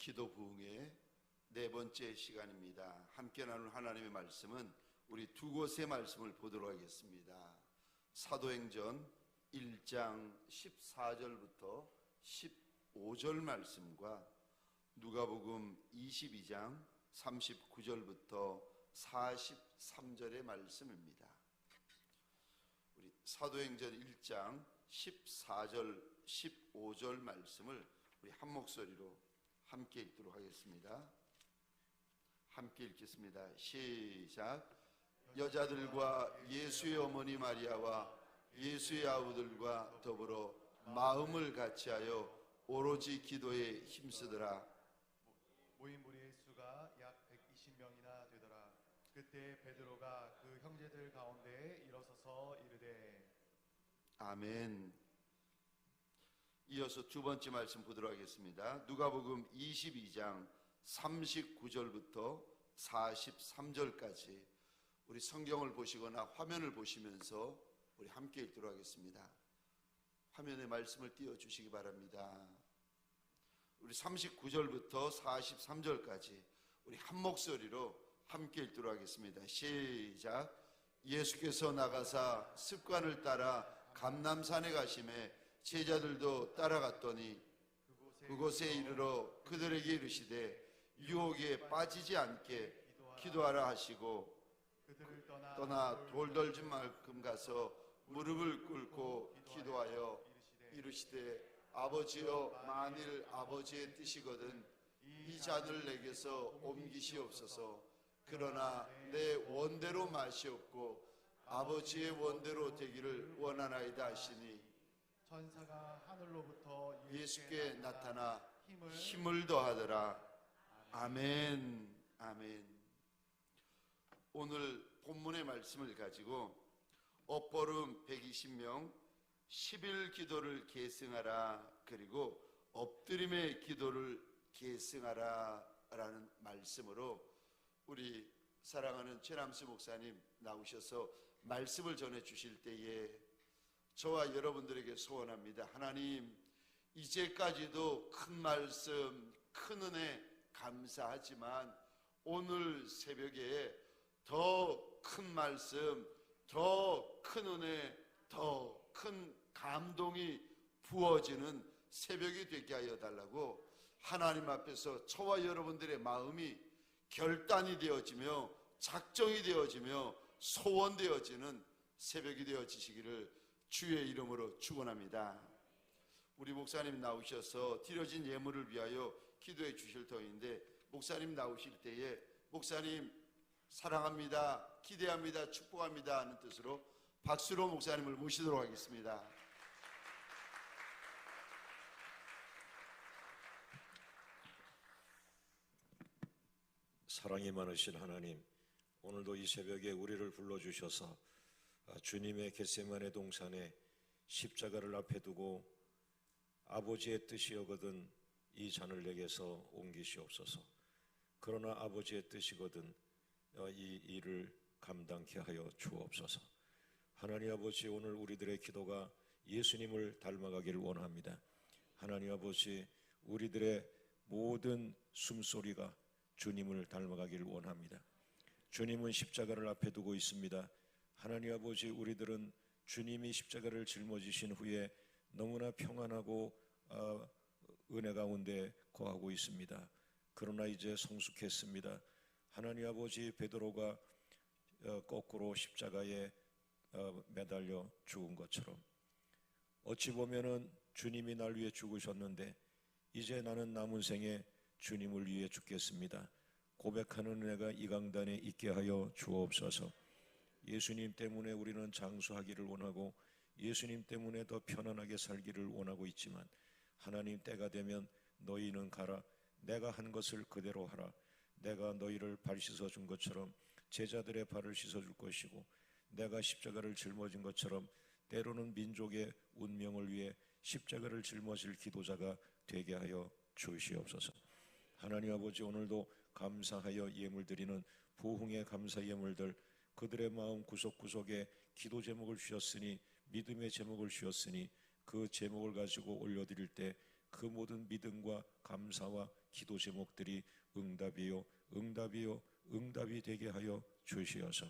기도 부흥의 네 번째 시간입니다. 함께 나눌 하나님의 말씀은 우리 두 곳의 말씀을 보도록 하겠습니다. 사도행전 1장 14절부터 15절 말씀과 누가복음 22장 39절부터 43절의 말씀입니다. 우리 사도행전 1장 14절 15절 말씀을 우리 한 목소리로 함께 읽도록 하겠습니다. 함께 읽겠습니다. 시작. 여자들과 예수의 어머니 마리아와 예수의 아우들과 더불어 마음을 같이하여 오로지 기도에 힘쓰더라. 모인 무리의 수가 약 120명이나 되더라. 그때 베드로가 그 형제들 가운데에 일어서서 이르되. 아멘. 이어서 두 번째 말씀 보도록 하겠습니다. 누가복음 22장 39절부터 43절까지 우리 성경을 보시거나 화면을 보시면서 우리 함께 읽도록 하겠습니다. 화면에 말씀을 띄워주시기 바랍니다. 우리 39절부터 43절까지 우리 한 목소리로 함께 읽도록 하겠습니다. 시작. 예수께서 나가사 습관을 따라 감람산에 가심에 제자들도 따라갔더니 그곳에 이르러 그들에게 이르시되 유혹에 빠지지 않게 기도하라 하시고 떠나 돌덜진 만큼 가서 무릎을 꿇고 기도하여 이르시되 아버지여, 만일 아버지의 뜻이거든 이 잔을 내게서 옮기시옵소서. 그러나 내 원대로 마시옵고 아버지의 원대로 되기를 원하나이다 하시니 천사가 하늘로부터 예수께 나타나 힘을 더하더라. 아멘. 아멘. 오늘 본문의 말씀을 가지고 엇보름 120명 10일 기도를 계승하라, 그리고 엎드림의 기도를 계승하라 라는 말씀으로 우리 사랑하는 최남수 목사님 나오셔서 말씀을 전해 주실 때에 저와 여러분들에게 소원합니다. 하나님, 이제까지도 큰 말씀, 큰 은혜 감사하지만 오늘 새벽에 더 큰 말씀, 더 큰 은혜, 더 큰 감동이 부어지는 새벽이 되게 하여 달라고 하나님 앞에서 저와 여러분들의 마음이 결단이 되어지며 작정이 되어지며 소원되어지는 새벽이 되어지시기를 주의 이름으로 축원합니다. 우리 목사님 나오셔서 드려진 예물을 위하여 기도해 주실 터인데, 목사님 나오실 때에 목사님 사랑합니다, 기대합니다, 축복합니다 하는 뜻으로 박수로 목사님을 모시도록 하겠습니다. 사랑이 많으신 하나님, 오늘도 이 새벽에 우리를 불러주셔서 주님의 겟세마네 동산에 십자가를 앞에 두고 아버지의 뜻이여거든 이 잔을 내게서 옮기시옵소서. 그러나 아버지의 뜻이거든 이 일을 감당케 하여 주옵소서. 하나님 아버지, 오늘 우리들의 기도가 예수님을 닮아가기를 원합니다. 하나님 아버지, 우리들의 모든 숨소리가 주님을 닮아가기를 원합니다. 주님은 십자가를 앞에 두고 있습니다. 하나님 아버지, 우리들은 주님이 십자가를 짊어지신 후에 너무나 평안하고 은혜 가운데 거하고 있습니다. 그러나 이제 성숙했습니다. 하나님 아버지, 베드로가 거꾸로 십자가에 매달려 죽은 것처럼 어찌 보면은 주님이 날 위해 죽으셨는데 이제 나는 남은 생에 주님을 위해 죽겠습니다. 고백하는 은혜가 이 강단에 있게 하여 주옵소서. 예수님 때문에 우리는 장수하기를 원하고 예수님 때문에 더 편안하게 살기를 원하고 있지만, 하나님, 때가 되면 너희는 가라, 내가 한 것을 그대로 하라. 내가 너희를 발 씻어준 것처럼 제자들의 발을 씻어줄 것이고, 내가 십자가를 짊어진 것처럼 때로는 민족의 운명을 위해 십자가를 짊어질 기도자가 되게 하여 주시옵소서. 하나님 아버지, 오늘도 감사하여 예물 드리는 부흥의 감사 예물들, 그들의 마음 구석구석에 기도 제목을 주셨으니, 믿음의 제목을 주셨으니 그 제목을 가지고 올려드릴 때 그 모든 믿음과 감사와 기도 제목들이 응답이요 응답이요 응답이 되게 하여 주시어서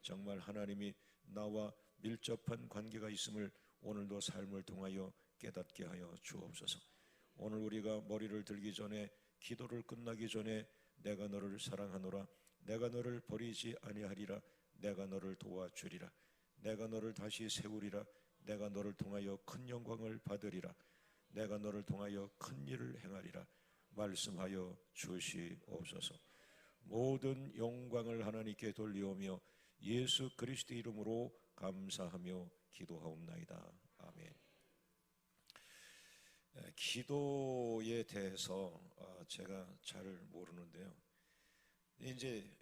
정말 하나님이 나와 밀접한 관계가 있음을 오늘도 삶을 통하여 깨닫게 하여 주옵소서. 오늘 우리가 머리를 들기 전에, 기도를 끝나기 전에 내가 너를 사랑하노라, 내가 너를 버리지 아니하리라, 내가 너를 도와주리라, 내가 너를 다시 세우리라, 내가 너를 통하여 큰 영광을 받으리라, 내가 너를 통하여 큰 일을 행하리라 말씀하여 주시옵소서. 모든 영광을 하나님께 돌리오며 예수 그리스도 이름으로 감사하며 기도하옵나이다. 아멘. 기도에 대해서 제가 잘 모르는데요. 이제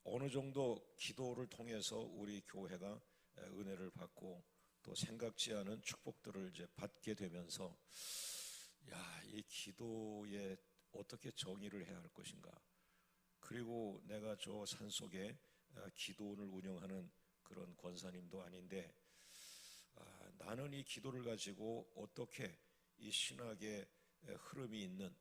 어느 정도 기도를 통해서 우리 교회가 은혜를 받고 또 생각지 않은 축복들을 이제 받게 되면서 이 기도에 어떻게 정의를 해야 할 것인가. 그리고 내가 저 산속에 기도원을 운영하는 그런 권사님도 아닌데 나는 이 기도를 가지고 어떻게 이 신학의 흐름이 있는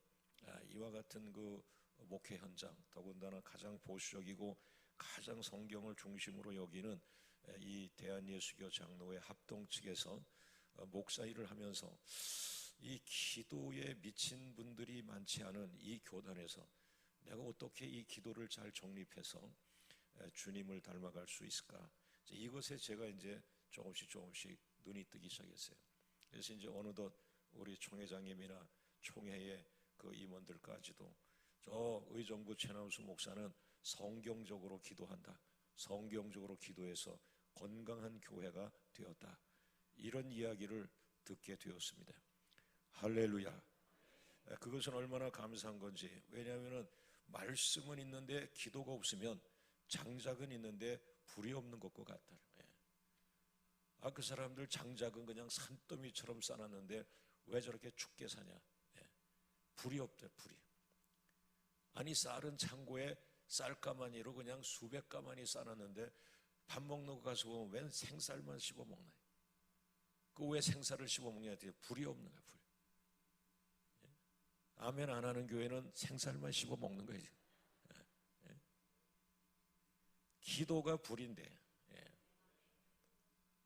이와 같은 그 목회 현장, 더군다나 가장 보수적이고 가장 성경을 중심으로 여기는 이 대한예수교 장로회 합동 측에서 목사 일을 하면서 이 기도에 미친 분들이 많지 않은 이 교단에서 내가 어떻게 이 기도를 잘 정립해서 주님을 닮아갈 수 있을까? 이것에 제가 이제 조금씩 눈이 뜨기 시작했어요. 그래서 이제 어느덧 우리 총회장님이나 총회의 그 임원들까지도 저 의정부 최남수 목사는 성경적으로 기도한다, 성경적으로 기도해서 건강한 교회가 되었다, 이런 이야기를 듣게 되었습니다. 할렐루야. 그것은 얼마나 감사한 건지. 왜냐하면 말씀은 있는데 기도가 없으면 장작은 있는데 불이 없는 것과 같다. 그 사람들 장작은 그냥 산더미처럼 쌓았는데 왜 저렇게 춥게 사냐? 불이 없대, 불이. 아니 쌀은 창고에 쌀가마니로 그냥 수백 가마니 쌓았는데 밥 먹는 거 가서 보면 웬 생쌀만 씹어 먹나? 그 왜 생쌀을 씹어 먹냐? 불이 없는 거야, 불. 아멘 안 하는 교회는 생쌀만 씹어 먹는 거예요. 기도가 불인데.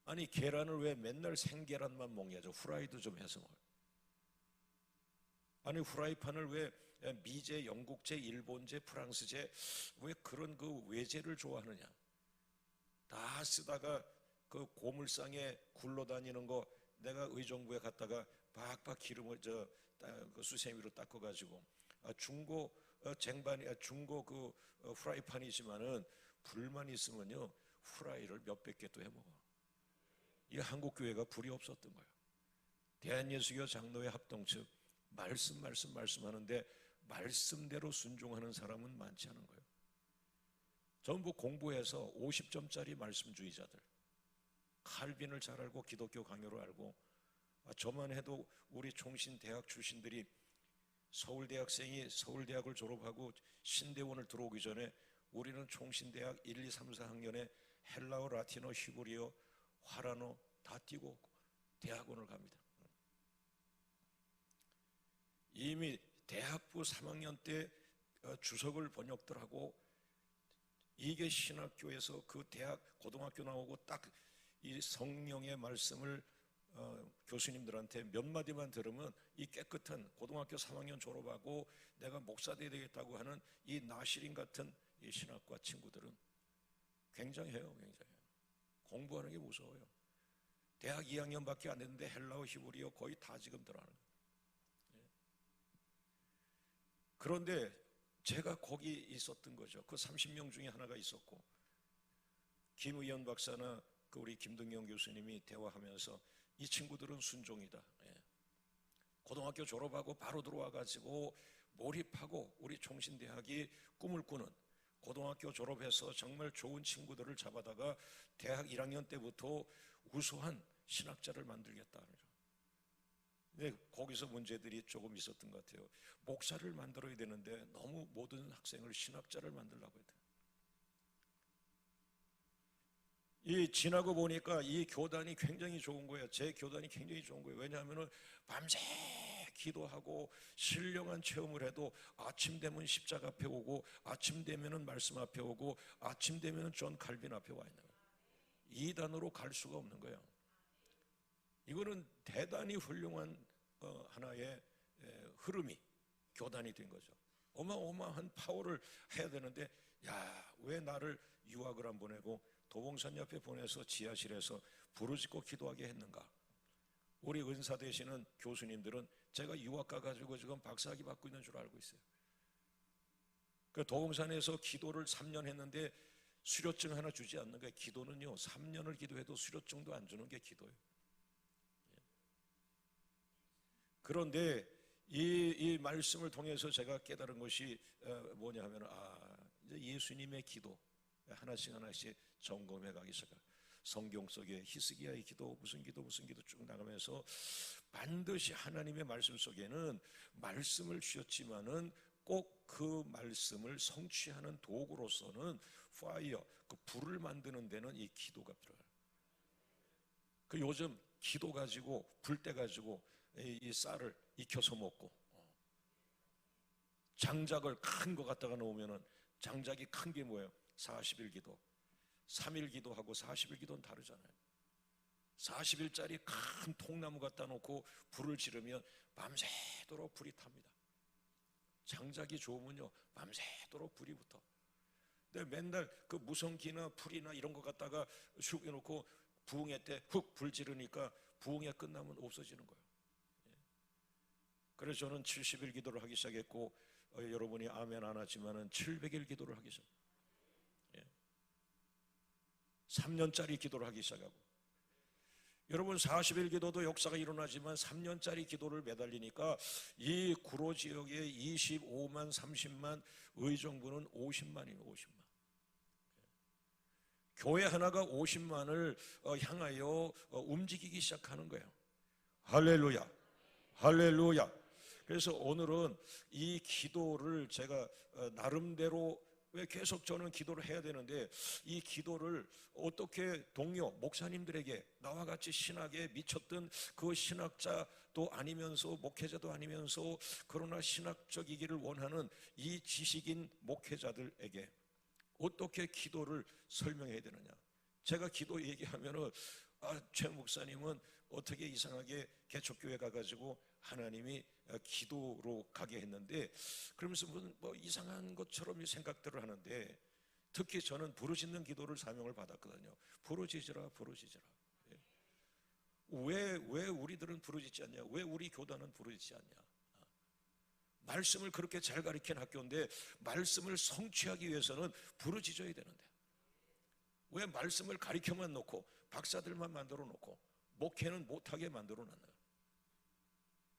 아니 계란을 왜 맨날 생계란만 먹냐? 저 후라이도 좀 해서 먹어요. 아니 후라이팬을 왜 미제, 영국제, 일본제, 프랑스제 왜 그런 그 외제를 좋아하느냐? 다 쓰다가 그 고물상에 굴러다니는 거 내가 의정부에 갔다가 박박 기름을 그 수세미로 닦아가지고 중고 쟁반이 중고 그 후라이팬이지만은 불만 있으면요 후라이를 몇백 개 또 해 먹어. 이 한국 교회가 불이 없었던 거예요. 대한예수교 장로회 합동측 말씀하는데 말씀대로 순종하는 사람은 많지 않은 거예요. 전부 공부해서 50점짜리 말씀주의자들, 칼빈을 잘 알고 기독교 강요를 알고, 저만 해도 우리 총신대학 출신들이 서울대학생이 서울대학을 졸업하고 신대원을 들어오기 전에 우리는 총신대학 1, 2, 3, 4학년에 헬라어, 라틴어, 히브리어, 화란어 다 띄고 대학원을 갑니다. 이미 대학부 3학년 때 주석을 번역들 하고 이게 신학교에서 그 대학 고등학교 나오고 딱 이 성령의 말씀을 교수님들한테 몇 마디만 들으면 이 깨끗한 고등학교 3학년 졸업하고 내가 목사 돼야 되겠다고 하는 이 나시린 같은 이 신학과 친구들은 굉장해요. 공부하는 게 무서워요. 대학 2학년밖에 안 됐는데 헬라어, 히브리어 거의 다 지금 들어가는 거예요. 그런데 제가 거기 있었던 거죠. 그 30명 중에 하나가 있었고, 김의연 박사나 그 우리 김등영 교수님이 대화하면서 이 친구들은 순종이다. 고등학교 졸업하고 바로 들어와가지고 몰입하고 우리 총신대학이 꿈을 꾸는, 고등학교 졸업해서 정말 좋은 친구들을 잡아다가 대학 1학년 때부터 우수한 신학자를 만들겠다. 근데 거기서 문제들이 조금 있었던 것 같아요. 목사를 만들어야 되는데 너무 모든 학생을 신학자를 만들려고 했다. 이 지나고 보니까 이 교단이 굉장히 좋은 거예요. 제 교단이 굉장히 좋은 거예요. 왜냐하면 밤새 기도하고 신령한 체험을 해도 아침 되면 십자가 앞에 오고, 아침 되면은 말씀 앞에 오고, 아침 되면은 존 칼빈 앞에 와 있는 거예요. 이 단으로 갈 수가 없는 거예요. 이거는 대단히 훌륭한 하나의 흐름이 교단이 된 거죠. 어마어마한 파워를 해야 되는데, 야, 왜 나를 유학을 안 보내고 도봉산 옆에 보내서 지하실에서 부르짖고 기도하게 했는가? 우리 은사 되시는 교수님들은 제가 유학 가가지고 지금 박사학위 받고 있는 줄 알고 있어요. 그 도봉산에서 기도를 3년 했는데 수료증 하나 주지 않는 거예요. 기도는요, 3년을 기도해도 수료증도 안 주는 게 기도예요. 그런데 이 말씀을 통해서 제가 깨달은 것이 뭐냐 하면, 이제 예수님의 기도 하나씩 하나씩 점검해 가기 시작해요. 성경 속에 히스기야의 기도, 무슨 기도 쭉 나가면서 반드시 하나님의 말씀 속에는 말씀을 주셨지만은 꼭 그 말씀을 성취하는 도구로서는 파이어, 그 불을 만드는 데는 이 기도가 필요해요. 그 요즘 기도 가지고 불 때 가지고 이 쌀을 익혀서 먹고, 장작을 큰 거 갖다가 놓으면은 장작이 큰 게 뭐예요? 40일 기도. 3일 기도하고 40일 기도는 다르잖아요. 40일짜리 큰 통나무 갖다 놓고 불을 지르면 밤새도록 불이 탑니다. 장작이 좋으면요, 밤새도록 불이 붙어. 근데 맨날 그 무성기나 풀이나 이런 거 갖다가 슉 해놓고 부흥회 때 훅 불 지르니까 부흥회 끝나면 없어지는 거예요. 그래서 저는 70일 기도를 하기 시작했고, 여러분이 아멘 안 하지만은 700일 기도를 하기 시작했어요. 3년짜리 기도를 하기 시작하고, 여러분 40일 기도도 역사가 일어나지만 3년짜리 기도를 매달리니까 이 구로 지역에 25만 30만, 의정부는 50만이에요. 50만. 교회 하나가 50만을 향하여 움직이기 시작하는 거예요. 할렐루야, 할렐루야. 그래서 오늘은 이 기도를 제가 나름대로, 왜 계속 저는 기도를 해야 되는데, 이 기도를 어떻게 동료 목사님들에게, 나와 같이 신학에 미쳤던 그 신학자도 아니면서 목회자도 아니면서 그러나 신학적이기를 원하는 이 지식인 목회자들에게 어떻게 기도를 설명해야 되느냐. 제가 기도 얘기하면은, 최 목사님은 어떻게 이상하게 개척교회 가가지고 하나님이 기도로 가게 했는데, 그러면서 뭐 이상한 것처럼 생각들을 하는데, 특히 저는 부르짖는 기도를 사명을 받았거든요. 부르짖으라, 부르짖으라. 왜 우리들은 부르짖지 않냐? 왜 우리 교단은 부르짖지 않냐? 말씀을 그렇게 잘 가르친 학교인데 말씀을 성취하기 위해서는 부르짖어야 되는데, 왜 말씀을 가르쳐만 놓고 박사들만 만들어 놓고 목회는 못하게 만들어 놨나?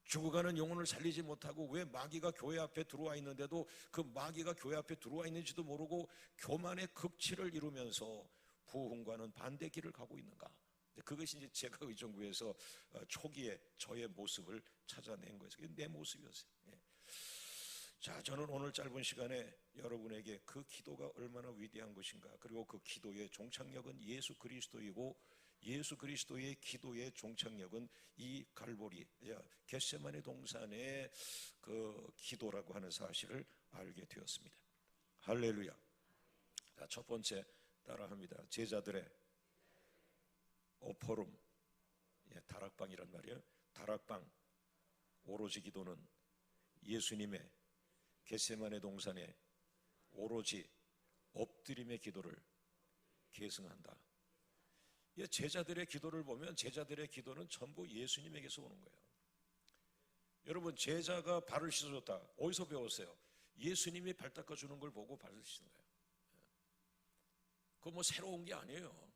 죽어가는 영혼을 살리지 못하고 왜 마귀가 교회 앞에 들어와 있는데도 그 마귀가 교회 앞에 들어와 있는지도 모르고 교만의 극치를 이루면서 부흥과는 반대 길을 가고 있는가? 그것이 이제 제가 의정부에서 초기에 저의 모습을 찾아낸 거예요. 그게 내 모습이었어요. 자, 저는 오늘 짧은 시간에 여러분에게 그 기도가 얼마나 위대한 것인가, 그리고 그 기도의 종착역은 예수 그리스도이고, 예수 그리스도의 기도의 종착역은 이 갈보리 겟세마네 동산의 그 기도라고 하는 사실을 알게 되었습니다. 할렐루야. 자, 첫 번째 따라합니다. 제자들의 오퍼룸, 다락방이란 말이에요. 다락방 오로지 기도는 예수님의 겟세마네 동산에 오로지 엎드림의 기도를 계승한다. 제자들의 기도를 보면 제자들의 기도는 전부 예수님에게서 오는 거예요. 여러분, 제자가 발을 씻어줬다. 어디서 배웠어요? 예수님이 발 닦아주는 걸 보고 발을 씻는 거예요. 그거 뭐 새로운 게 아니에요.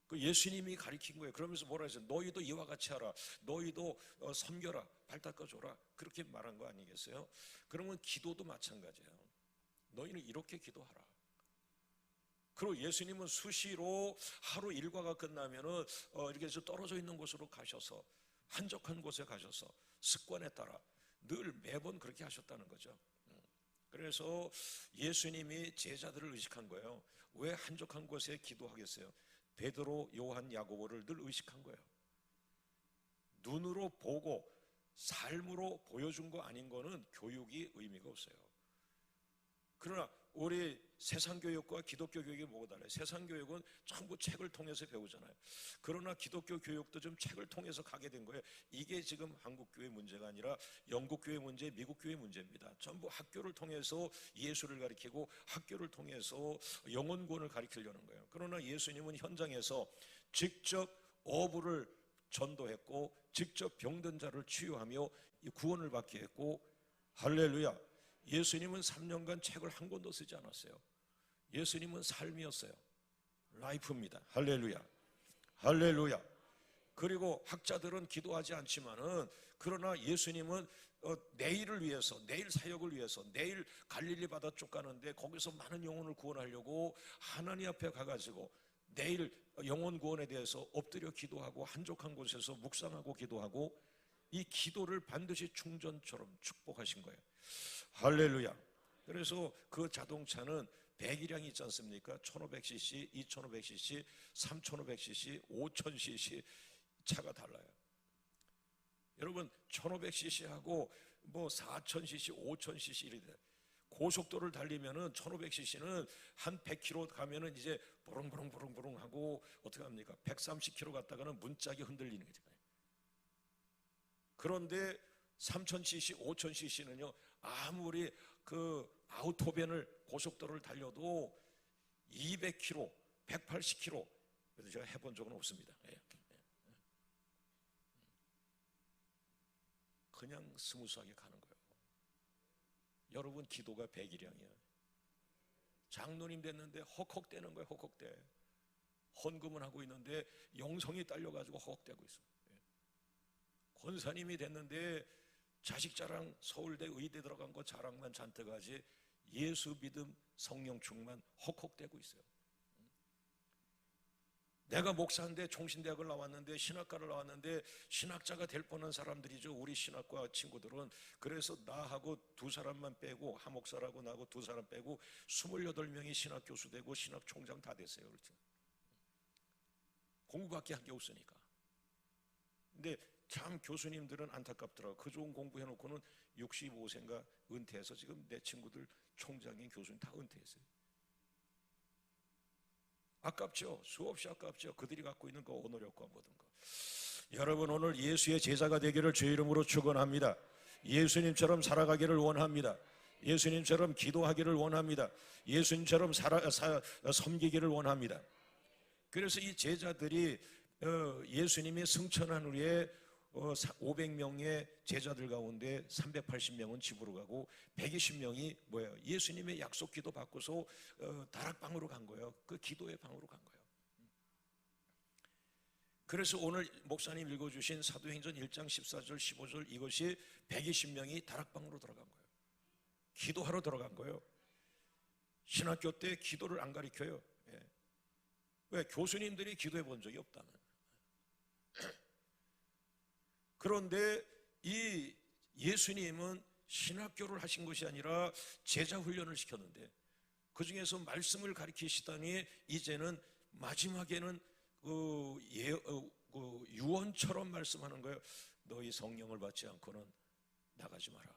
그 예수님이 가르친 거예요. 그러면서 뭐라 했어요? 너희도 이와 같이 하라. 너희도 섬겨라. 발 닦아줘라. 그렇게 말한 거 아니겠어요? 그러면 기도도 마찬가지예요. 너희는 이렇게 기도하라. 그리고 예수님은 수시로 하루 일과가 끝나면은 이렇게 해서 떨어져 있는 곳으로 가셔서, 한적한 곳에 가셔서 습관에 따라 늘 매번 그렇게 하셨다는 거죠. 그래서 예수님이 제자들을 의식한 거예요. 왜 한적한 곳에 기도하겠어요? 베드로, 요한, 야고보를 늘 의식한 거예요. 눈으로 보고 삶으로 보여준 거 아닌 거는 교육이 의미가 없어요. 그러나 우리 세상 교육과 기독교 교육이 뭐가 달라요? 세상 교육은 전부 책을 통해서 배우잖아요. 그러나 기독교 교육도 좀 책을 통해서 가게 된 거예요. 이게 지금 한국 교회 문제가 아니라 영국 교회 문제, 미국 교회 문제입니다. 전부 학교를 통해서 예수를 가리키고 학교를 통해서 영혼 구원을 가리키려는 거예요. 그러나 예수님은 현장에서 직접 어부를 전도했고 직접 병든 자를 치유하며 구원을 받게 했고, 할렐루야. 예수님은 3년간 책을 한 권도 쓰지 않았어요. 예수님은 삶이었어요. 라이프입니다. 할렐루야. 할렐루야. 그리고 학자들은 기도하지 않지만은, 그러나 예수님은 내일을 위해서, 내일 사역을 위해서, 내일 갈릴리 바다 쪽 가는데 거기서 많은 영혼을 구원하려고 하나님 앞에 가가지고 내일 영혼 구원에 대해서 엎드려 기도하고 한적한 곳에서 묵상하고 기도하고, 이 기도를 반드시 충전처럼 축복하신 거예요. 할렐루야. 그래서 그 자동차는 배기량이 있지 않습니까? 1500cc, 2500cc, 3500cc, 5000cc 차가 달라요. 여러분 1500cc하고 뭐 4000cc, 5000cc 이래 돼요. 고속도로를 달리면은 1500cc는 한 100km 가면은 이제 부릉부릉 하고 어떻게 합니까? 130km 갔다가는 문짝이 흔들리는 거죠. 그런데 3000cc, 5000cc는요, 아무리 그 아우토벤을 고속도로를 달려도 200km, 180km, 그래서 제가 해본 적은 없습니다. 그냥 스무스하게 가는 거예요. 여러분 기도가 배기량이야. 장로님 됐는데 헉헉대는 거예요. 헉헉대. 헌금은 하고 있는데 영성이 딸려가지고 헉헉대고 있어. 권사님이 됐는데 자식 자랑 서울대 의대 들어간 거 자랑만 잔뜩 하지 예수 믿음 성령 충만 헉헉대고 있어요. 내가 목사인데 총신대학을 나왔는데 신학과를 나왔는데 신학자가 될 뻔한 사람들이죠. 우리 신학과 친구들은. 그래서 나하고 두 사람만 빼고 한 목사라고 나하고 두 사람 빼고 28명이 신학 교수 되고 신학 총장 다 됐어요. 그렇죠? 공부밖에 한 게 없으니까. 근데 참 교수님들은 안타깝더라고요. 그 좋은 공부해놓고는 65세인가 은퇴해서 지금 내 친구들 총장인 교수님 다 은퇴했어요. 아깝죠. 수없이 아깝죠. 그들이 갖고 있는 그 오노력과 모든 거. 여러분 오늘 예수의 제자가 되기를 주의 이름으로 축원합니다. 예수님처럼 살아가기를 원합니다. 예수님처럼 기도하기를 원합니다. 예수님처럼 섬기기를 원합니다. 그래서 이 제자들이 예수님이 승천한 후에 500명의 제자들 가운데 380명은 집으로 가고 120명이 뭐예요? 예수님의 약속 기도 받고서 다락방으로 간 거예요. 그 기도의 방으로 간 거예요. 그래서 오늘 목사님 읽어주신 사도행전 1장 14절 15절 이것이 120명이 다락방으로 들어간 거예요. 기도하러 들어간 거예요. 신학교 때 기도를 안 가르쳐요. 왜? 교수님들이 기도해 본 적이 없다는. 그런데 이 예수님은 신학교를 하신 것이 아니라 제자 훈련을 시켰는데 그 중에서 말씀을 가르치시다니 이제는 마지막에는 유언처럼 말씀하는 거예요. 너희 성령을 받지 않고는 나가지 마라.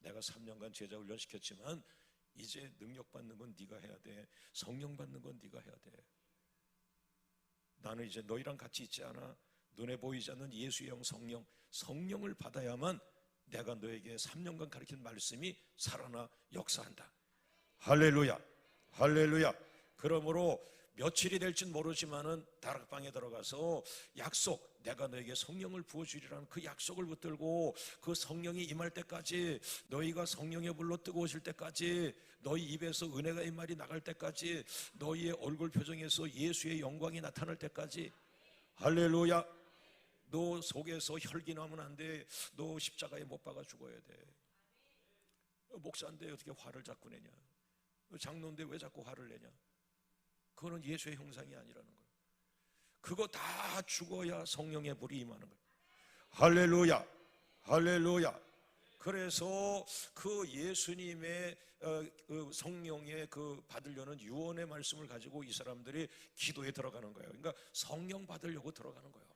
내가 3년간 제자 훈련 시켰지만 이제 능력 받는 건 네가 해야 돼. 성령 받는 건 네가 해야 돼. 나는 이제 너희랑 같이 있지 않아. 눈에 보이지 않는 예수의 영 성령을 받아야만 내가 너에게 3년간 가르친 말씀이 살아나 역사한다. 할렐루야. 할렐루야. 그러므로 며칠이 될진 모르지만은 다락방에 들어가서 약속, 내가 너에게 성령을 부어주리라는 그 약속을 붙들고 그 성령이 임할 때까지, 너희가 성령의 불로 뜨거우실 때까지, 너희 입에서 은혜가 이 말이 나갈 때까지, 너희의 얼굴 표정에서 예수의 영광이 나타날 때까지. 할렐루야. 너 속에서 혈기 나면 안 돼. 너 십자가에 못 박아 죽어야 돼. 목사인데 어떻게 화를 자꾸 내냐? 장로인데 왜 자꾸 화를 내냐? 그거는 예수의 형상이 아니라는 거예요. 그거 다 죽어야 성령의 불이 임하는 거예요. 할렐루야. 할렐루야. 그래서 그 예수님의 그 성령의 그 받으려는 유언의 말씀을 가지고 이 사람들이 기도에 들어가는 거예요. 그러니까 성령 받으려고 들어가는 거예요.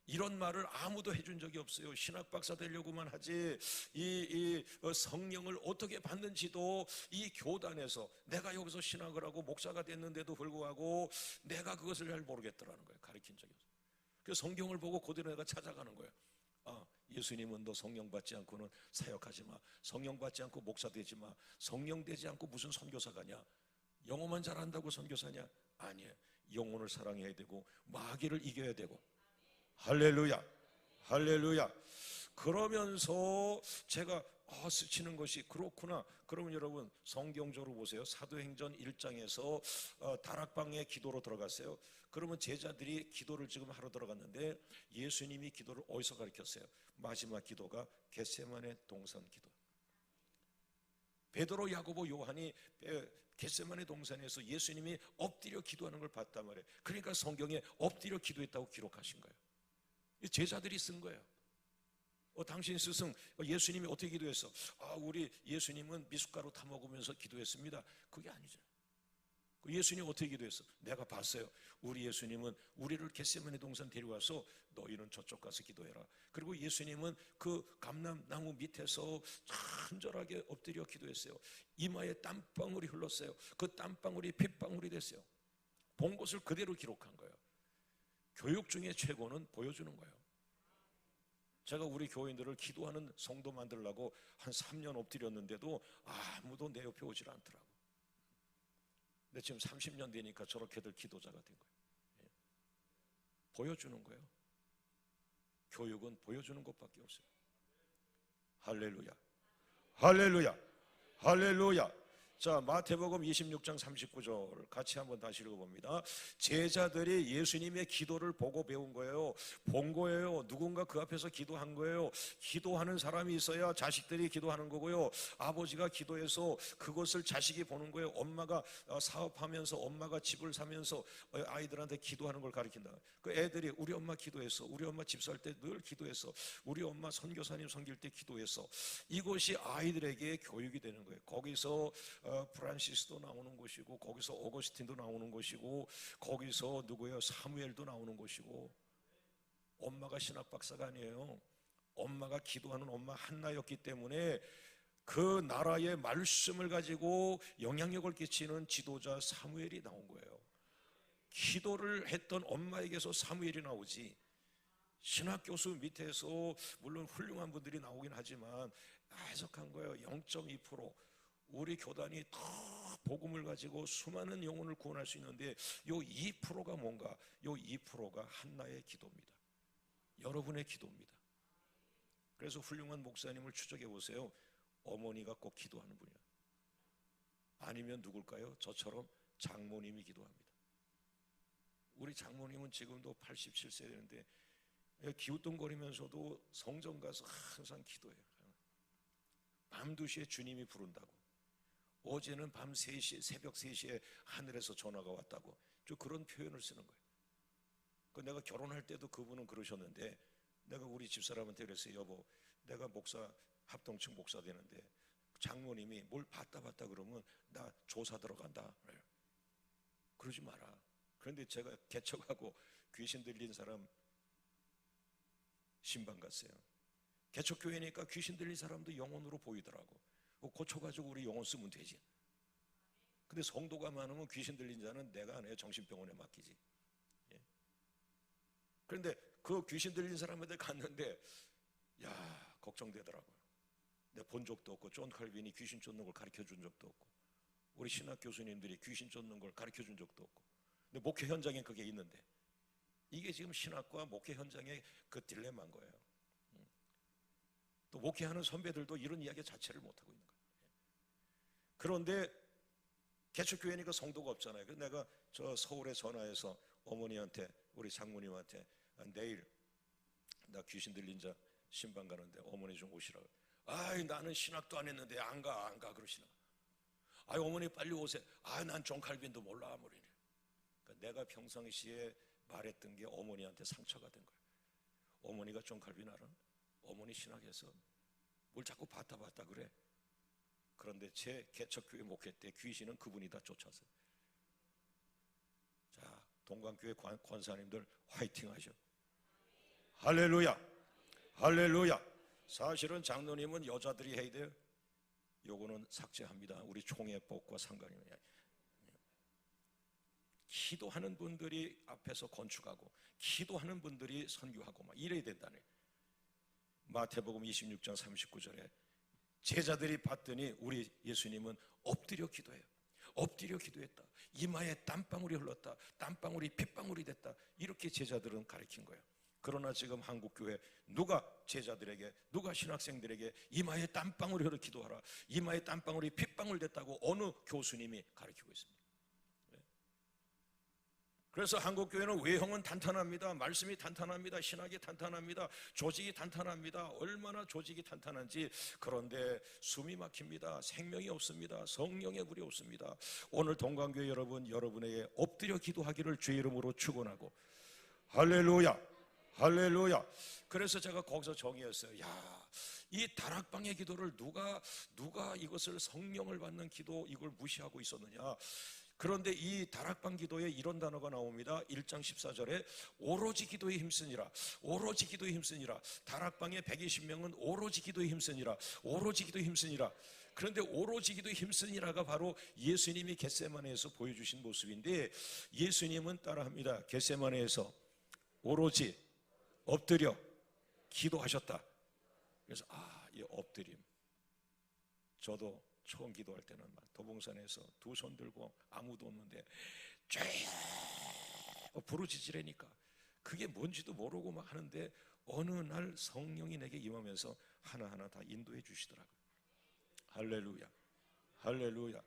이런 말을 아무도 해준 적이 없어요. 신학 박사 되려고만 하지 이 성령을 어떻게 받는지도 이 교단에서, 내가 여기서 신학을 하고 목사가 됐는데도 불구하고 내가 그것을 잘 모르겠더라는 거예요. 가르친 적이 없어요. 그 성경을 보고 그대로 내가 찾아가는 거예요. 예수님은 너 성령 받지 않고는 사역하지 마. 성령 받지 않고 목사 되지 마. 성령 되지 않고 무슨 선교사가냐? 영어만 잘한다고 선교사냐? 아니에요. 영혼을 사랑해야 되고 마귀를 이겨야 되고. 할렐루야, 할렐루야. 그러면서 제가 스치는 것이 그렇구나. 그러면 여러분 성경적으로 보세요. 사도행전 1장에서 다락방에 기도로 들어갔어요. 그러면 제자들이 기도를 지금 하러 들어갔는데 예수님이 기도를 어디서 가르쳤어요? 마지막 기도가 겟세마네 동산 기도. 베드로, 야고보, 요한이 겟세마네 동산에서 예수님이 엎드려 기도하는 걸 봤단 말이에요. 그러니까 성경에 엎드려 기도했다고 기록하신 거예요. 제자들이 쓴 거예요. 당신 스승 예수님이 어떻게 기도했어? 우리 예수님은 미숫가루 타 먹으면서 기도했습니다. 그게 아니죠. 예수님 어떻게 기도했어? 내가 봤어요. 우리 예수님은 우리를 겟세마네 동산 데려와서 너희는 저쪽 가서 기도해라. 그리고 예수님은 그 감람나무 밑에서 간절하게 엎드려 기도했어요. 이마에 땀방울이 흘렀어요. 그 땀방울이 핏방울이 됐어요. 본 것을 그대로 기록한 거예요. 교육 중에 최고는 보여주는 거예요. 제가 우리 교인들을 기도하는 성도 만들려고 한 3년 엎드렸는데도 아무도 내 옆에 오질 않더라고. 근데 지금 30년 되니까 저렇게들 기도자가 된 거예요. 보여주는 거예요. 교육은 보여주는 것밖에 없어요. 할렐루야, 할렐루야, 할렐루야. 자, 마태복음 26장 39절 같이 한번 다시 읽어봅니다. 제자들이 예수님의 기도를 보고 배운 거예요. 본 거예요. 누군가 그 앞에서 기도한 거예요. 기도하는 사람이 있어야 자식들이 기도하는 거고요. 아버지가 기도해서 그것을 자식이 보는 거예요. 엄마가 사업하면서, 엄마가 집을 사면서 아이들한테 기도하는 걸 가르친다. 그 애들이 우리 엄마 기도했어. 우리 엄마 집 살 때 늘 기도했어. 우리 엄마 선교사님 섬길 때 기도했어. 이것이 아이들에게 교육이 되는 거예요. 거기서 프란시스도 나오는 것이고, 거기서 어거스틴도 나오는 것이고, 거기서 누구예요? 사무엘도 나오는 것이고. 엄마가 신학 박사가 아니에요. 엄마가 기도하는 엄마 한나였기 때문에 그 나라의 말씀을 가지고 영향력을 끼치는 지도자 사무엘이 나온 거예요. 기도를 했던 엄마에게서 사무엘이 나오지, 신학 교수 밑에서 물론 훌륭한 분들이 나오긴 하지만 해석한 거예요. 0.2%. 우리 교단이 더 복음을 가지고 수많은 영혼을 구원할 수 있는데 요 2%가 뭔가? 요 2%가 한나의 기도입니다. 여러분의 기도입니다. 그래서 훌륭한 목사님을 추적해 보세요. 어머니가 꼭 기도하는 분이야. 아니면 누굴까요? 저처럼 장모님이 기도합니다. 우리 장모님은 지금도 87세 되는데 기우뚱거리면서도 성전 가서 항상 기도해요. 밤 2시에 주님이 부른다고. 어제는 밤 3시, 새벽 3시에 하늘에서 전화가 왔다고. 저 그런 표현을 쓰는 거예요. 내가 결혼할 때도 그분은 그러셨는데, 내가 우리 집사람한테 그랬어요. 여보, 내가 목사, 합동층 목사 되는데 장모님이 뭘 봤다 그러면 나 조사 들어간다. 그러지 마라. 그런데 제가 개척하고 귀신 들린 사람 신방 갔어요. 개척교회니까 귀신 들린 사람도 영혼으로 보이더라고. 고쳐가지고 우리 영혼 쓰면 되지. 근데 성도가 많으면 귀신 들린 자는 내가 안 해요. 정신병원에 맡기지. 그런데 그 귀신 들린 사람한테 갔는데 걱정되더라고요. 내가 본 적도 없고, 존 칼빈이 귀신 쫓는 걸 가르쳐 준 적도 없고, 우리 신학 교수님들이 귀신 쫓는 걸 가르쳐 준 적도 없고. 근데 목회 현장에 그게 있는데, 이게 지금 신학과 목회 현장의 그 딜레마인 거예요. 또 목회하는 선배들도 이런 이야기 자체를 못하고 있는 거예요. 그런데 개척교회니까 성도가 없잖아요. 그래서 내가 저 서울에 전화해서 어머니한테, 우리 장모님한테 내일 나 귀신 들린 자 신방 가는데 어머니 좀 오시라고. 나는 신학도 안 했는데 안 가 그러시나. 어머니 빨리 오세요. 난 존 칼빈도 몰라 아무리네. 그러니까 내가 평상시에 말했던 게 어머니한테 상처가 된 거예요. 어머니가 존 칼빈 알아? 어머니 신학에서 뭘 자꾸 봤다 그래. 그런데 제 개척교회 목회 때 귀신은 그분이 다 쫓아서. 자, 동강교회 권사님들 화이팅 하셔. 할렐루야, 할렐루야. 사실은 장로님은 여자들이 해야 돼요. 요거는 삭제합니다. 우리 총회법과 상관이 없어요. 기도하는 분들이 앞에서 건축하고 기도하는 분들이 선교하고 막 이래야 된다네. 마태복음 26장 39절에 제자들이 봤더니 우리 예수님은 엎드려 기도해요. 엎드려 기도했다. 이마에 땀방울이 흘렀다. 땀방울이 핏방울이 됐다. 이렇게 제자들은 가르친 거예요. 그러나 지금 한국교회 누가 제자들에게, 누가 신학생들에게 이마에 땀방울이 흘러 기도하라, 이마에 땀방울이 핏방울 됐다고 어느 교수님이 가르치고 있습니다. 그래서 한국교회는 외형은 탄탄합니다. 말씀이 탄탄합니다. 신학이 탄탄합니다. 조직이 탄탄합니다. 얼마나 조직이 탄탄한지. 그런데 숨이 막힙니다. 생명이 없습니다. 성령의 불이 없습니다. 오늘 동강교회 여러분, 여러분에게 엎드려 기도하기를 주의 이름으로 축원하고, 할렐루야, 할렐루야. 그래서 제가 거기서 정의했어요. 야, 이 다락방의 기도를 누가 이것을 성령을 받는 기도, 이걸 무시하고 있었느냐. 그런데 이 다락방 기도에 이런 단어가 나옵니다. 1장 14절에 오로지 기도에 힘쓰니라, 오로지 기도에 힘쓰니라. 다락방의 120명은 오로지 기도에 힘쓰니라, 오로지 기도에 힘쓰니라. 그런데 오로지 기도에 힘쓰니라가 바로 예수님이 겟세마네에서 보여주신 모습인데, 예수님은 따라합니다. 겟세마네에서 오로지 엎드려 기도하셨다. 그래서 이 엎드림, 저도 처음 기도할 때는 막 도봉산에서 두 손 들고 아무도 없는데 쫙 부르짖으라니까 그게 뭔지도 모르고 막 하는데, 어느 날 성령이 내게 임하면서 하나하나 다 인도해 주시더라고요. 할렐루야, 할렐루야,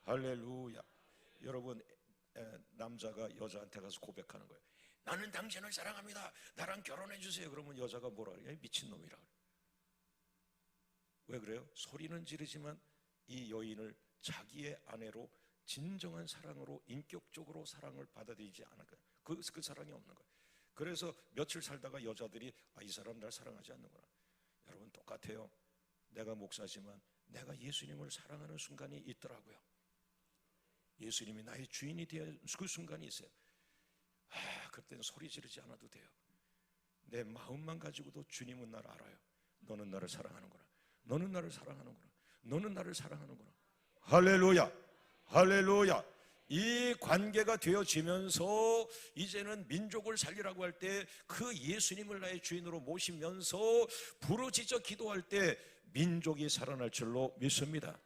할렐루야. 여러분, 남자가 여자한테 가서 고백하는 거예요. 나는 당신을 사랑합니다. 나랑 결혼해 주세요. 그러면 여자가 뭐라 그래요? 미친놈이라 그래요. 왜 그래요? 소리는 지르지만 이 여인을 자기의 아내로 진정한 사랑으로, 인격적으로 사랑을 받아들이지 않은 거예요. 그 사랑이 없는 거예요. 그래서 며칠 살다가 여자들이 이 사람 날 사랑하지 않는구나. 여러분, 똑같아요. 내가 목사지만 내가 예수님을 사랑하는 순간이 있더라고요. 예수님이 나의 주인이 되는 그 순간이 있어요. 그때는 소리 지르지 않아도 돼요. 내 마음만 가지고도 주님은 나를 알아요. 너는 나를 사랑하는구나. 너는 나를 사랑하는구나. 너는 나를 사랑하는구나. 할렐루야, 할렐루야. 이 관계가 되어지면서 이제는 민족을 살리라고 할 때 그 예수님을 나의 주인으로 모시면서 부르짖어 기도할 때 민족이 살아날 줄로 믿습니다.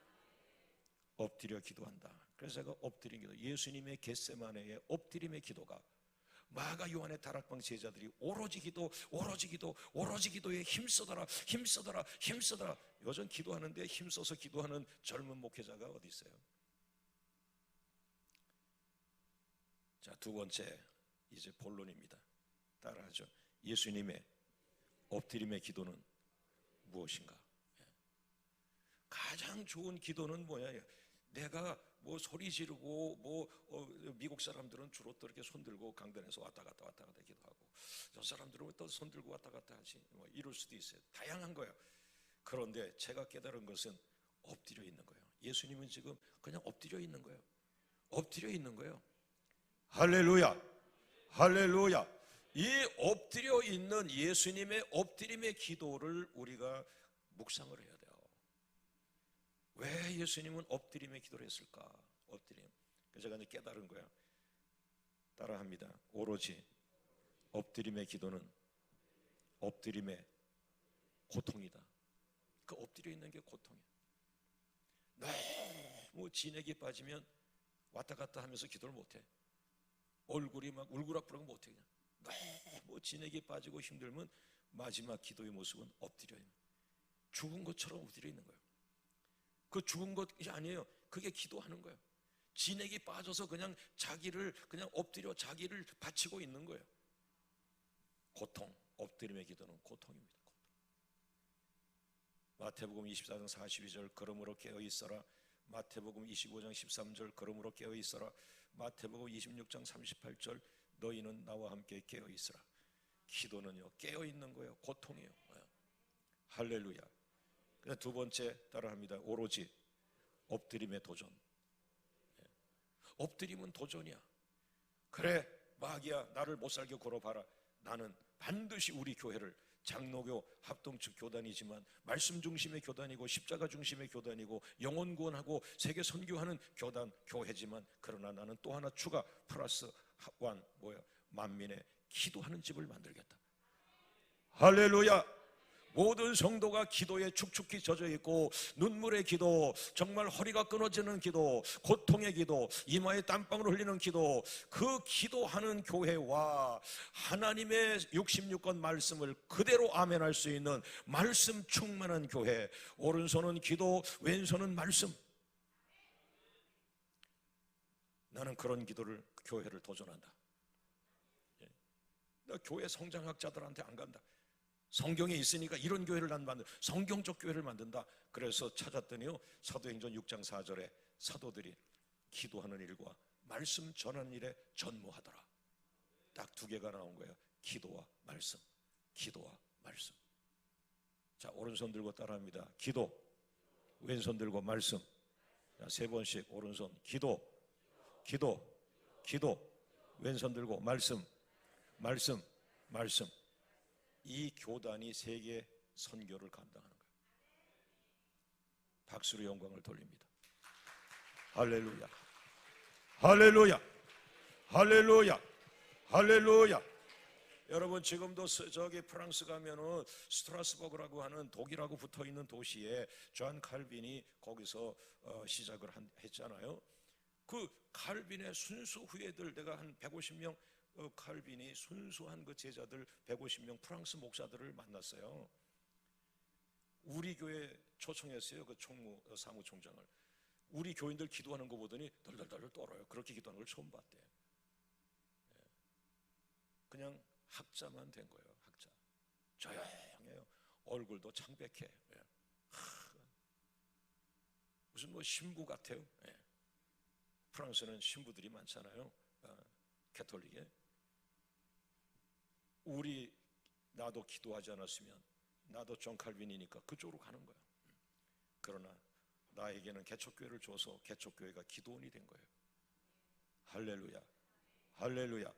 엎드려 기도한다. 그래서 제가 엎드린 기도, 예수님의 겟세마네의 엎드림의 기도가 마가 요한의 다락방 제자들이 오로지 기도, 오로지 기도, 오로지 기도에 힘쓰더라, 힘쓰더라, 힘쓰더라. 요즘 기도하는데 힘써서 기도하는 젊은 목회자가 어디 있어요? 자, 두 번째, 이제 본론입니다. 따라하죠. 예수님의 엎드림의 기도는 무엇인가? 가장 좋은 기도는 뭐야? 내가 뭐 소리 지르고 미국 사람들은 주로 또 이렇게 손 들고 강단에서 왔다 갔다 기도하고, 저 사람들은 또 손 들고 왔다 갔다 하지, 뭐 이럴 수도 있어요. 다양한 거예요. 그런데 제가 깨달은 것은 엎드려 있는 거예요. 예수님은 지금 그냥 엎드려 있는 거예요. 엎드려 있는 거예요. 할렐루야, 할렐루야. 이 엎드려 있는 예수님의 엎드림의 기도를 우리가 묵상을 해야 돼요. 왜 예수님은 엎드림의 기도를 했을까? 엎드림. 그래서 제가 이제 깨달은 거야. 따라합니다. 오로지 엎드림의 기도는 엎드림의 고통이다. 그 엎드려 있는 게 고통이야. 너무 진액이 빠지면 왔다 갔다 하면서 기도를 못해. 얼굴이 막 울그락부락 못해. 그냥 너무 진액이 빠지고 힘들면 마지막 기도의 모습은 엎드려 있는, 죽은 것처럼 엎드려 있는 거예요. 그 죽은 것이 아니에요. 그게 기도하는 거예요. 진액이 빠져서 그냥 자기를 그냥 엎드려 자기를 바치고 있는 거예요. 고통, 엎드림의 기도는 고통입니다. 고통. 마태복음 24장 42절 그러므로 깨어 있어라. 마태복음 25장 13절 그러므로 깨어 있어라. 마태복음 26장 38절 너희는 나와 함께 깨어 있으라. 기도는요 깨어 있는 거예요. 고통이에요. 할렐루야. 두 번째 따라합니다. 오로지 엎드림의 도전. 엎드림은 도전이야. 그래, 마귀야, 나를 못살게 걸어봐라. 나는 반드시 우리 교회를, 장로교 합동측 교단이지만 말씀 중심의 교단이고 십자가 중심의 교단이고 영혼 구원하고 세계 선교하는 교단, 교회지만, 그러나 나는 또 하나 추가 플러스 원, 만민의 기도하는 집을 만들겠다. 할렐루야. 모든 성도가 기도에 축축히 젖어 있고, 눈물의 기도, 정말 허리가 끊어지는 기도, 고통의 기도, 이마에 땀방울 흘리는 기도, 그 기도하는 교회와 하나님의 66권 말씀을 그대로 아멘할 수 있는 말씀 충만한 교회, 오른손은 기도, 왼손은 말씀. 나는 그런 기도를, 교회를 도전한다. 나 교회 성장학자들한테 안 간다. 성경에 있으니까 이런 교회를 난 만든다. 성경적 교회를 만든다. 그래서 찾았더니요, 사도행전 6장 4절에 사도들이 기도하는 일과 말씀 전하는 일에 전무하더라. 딱 두 개가 나온 거예요. 기도와 말씀, 기도와 말씀. 자, 오른손 들고 따라합니다. 기도, 왼손 들고 말씀. 자, 세 번씩 오른손 기도, 기도, 기도, 왼손 들고 말씀, 말씀, 말씀. 이 교단이 세계 선교를 감당하는 거예요. 박수로 영광을 돌립니다. 할렐루야, 할렐루야, 할렐루야, 할렐루야. 여러분, 지금도 저기 프랑스 가면은 스트라스버그라고 하는 독일하고 붙어있는 도시에 존 칼빈이 거기서 시작을 했잖아요. 그 칼빈의 순수 후예들, 내가 한 150명 칼빈이 순수한 그 제자들 150명 프랑스 목사들을 만났어요. 우리 교회 초청했어요. 그 사무총장을. 우리 교인들 기도하는 거 보더니 덜덜덜 떨어요. 그렇게 기도하는 걸 처음 봤대. 그냥 학자만 된 거예요. 학자. 조용해요. 얼굴도 창백해. 무슨 신부 같아요. 프랑스는 신부들이 많잖아요. 가톨릭에. 나도 기도하지 않았으면, 나도 존 칼빈이니까 그쪽으로 가는 거야. 그러나 나에게는 개척교회를 줘서 개척교회가 기도원이 된 거예요. 할렐루야, 할렐루야.